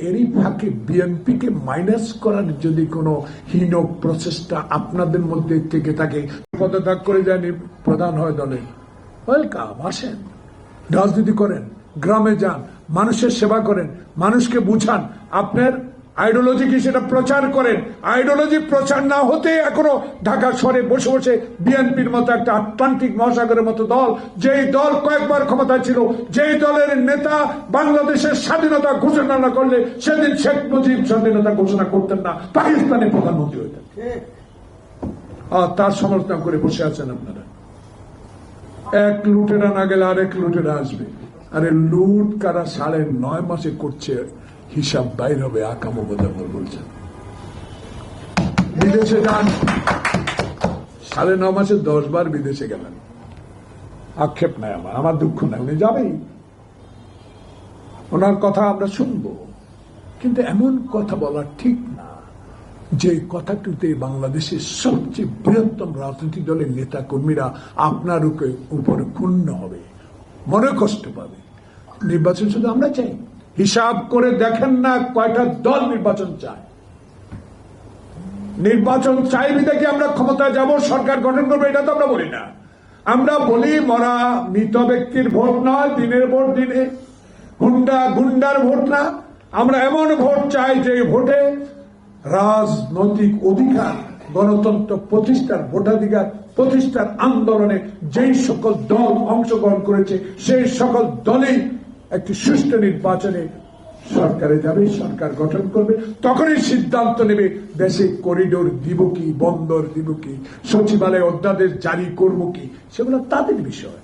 এরই ফাঁকে বিএনপিকে মাইনাস করার যদি কোনো হীন প্রচেষ্টা আপনাদের মধ্যে থেকে থাকে, পদত্যাগ করে যায়নি, প্রধান হয় দলে, ওয়েলকাম, আসেন, রাজনীতি করেন, গ্রামে যান, মানুষের সেবা করেন, মানুষকে বুঝান, আপনার আইডিওলজি কি সেটা প্রচার করেন। আইডিওলজি প্রচার না হতে এখনো ঢাকা শহরে বসে বসে বিএনপির মতো একটা আটলান্টিক মহাসাগরের মতো দল, যেই দল কয়েকবার ক্ষমতায় ছিল, যেই দলের নেতা বাংলাদেশের স্বাধীনতা ঘোষণা না করলে সেদিন শেখ মুজিব স্বাধীনতা ঘোষণা করতেন না, পাকিস্তানের প্রধানমন্ত্রী হইতেন, আর তার সমালোচনা করে বসে আছেন আপনারা। এক লুটেরা না গেলে আরেক লুটেরা আসবে। আরে লুট কারা 9.5 মাসে করছে, হিসাব বাইর হবে। আকামো বোঝাবো বলছেন বিদেশে যান, 9.5 মাসে 10 বার বিদেশে গেলেন, আক্ষেপ নাই আমার দুঃখ নাই, উনি যাবেই, ওনার কথা আমরা শুনবো, কিন্তু এমন কথা বলা ঠিক না যে কথাটিতে বাংলাদেশের সবচেয়ে বৃহত্তম রাজনৈতিক দলের নেতা কর্মীরা আপনার উপরে ক্ষুণ্ণ হবে, মনে কষ্ট পাবে। নির্বাচন শুধু আমরা চাই, হিসাব করে দেখেন না কয়টা দল নির্বাচন চায়। নির্বাচন চাইবি দেখে আমরা ক্ষমতায় যাব, সরকার গঠন করবো, এটা তো আমরা বলি না। আমরা বলি মরা মৃত ব্যক্তির ভোট নয়, দিনের ভোট দিনে, গুন্ডার ভোট না। আমরা এমন ভোট চাই যে ভোটে রাজনৈতিক অধিকার, গণতন্ত্র প্রতিষ্ঠার, ভোটাধিকার প্রতিষ্ঠার আন্দোলনে যেই সকল দল অংশগ্রহণ করেছে সেই সকল দলেই একটি সুষ্ঠু নির্বাচনে সরকারে যাবে, সরকার গঠন করবে, তখনই সিদ্ধান্ত নেবে দেশে করিডোর দিব কি, বন্দর দিব কি, সচিবালয় অধ্যাদেশ জারি করবো কি, সেগুলো তাদের বিষয়।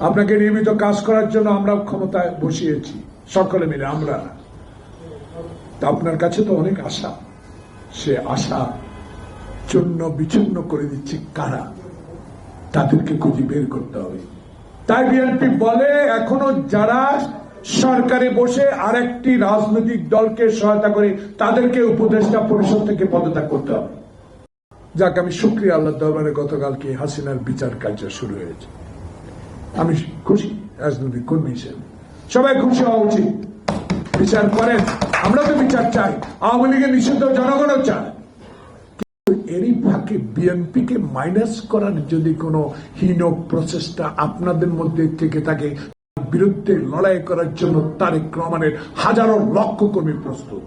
আপনাকে নিয়মিত কাজ করার জন্য আমরা ক্ষমতায় বসিয়েছি সকলে মিলে, আমরা আপনার কাছে তো অনেক আশা, সে আশা চূর্ণ বিচূর্ণ করে দিচ্ছে কারা, তাদেরকে খুঁজে বের করতে হবে। তাই বিএনপি বলে এখনো যারা সরকারে বসে আরেকটি রাজনৈতিক দলকে সহায়তা করে তাদেরকে উপদেষ্টা পরিষদ থেকে পদত্যাগ করতে হবে। যাক, আমি শুকরিয়া আল্লাহ দরবারে, গতকালকে হাসিনার বিচার কার্য শুরু হয়েছে, আমি খুশি। রাজনৈতিক কর্মী হিসেবে সবাই খুশি হওয়া উচিত, বিচার করেন, আমরা তো বিচার চাই, আওয়ামী লীগের নিষিদ্ধ জনগণও চায়। এরই ফাঁকে বিএনপিকে মাইনাস করার যদি কোনো হীন প্রচেষ্টা আপনাদের মধ্যে থেকে থাকে, বিরুদ্ধে লড়াই করার জন্য তারেক রহমানের হাজারো লক্ষ কর্মী প্রস্তুত।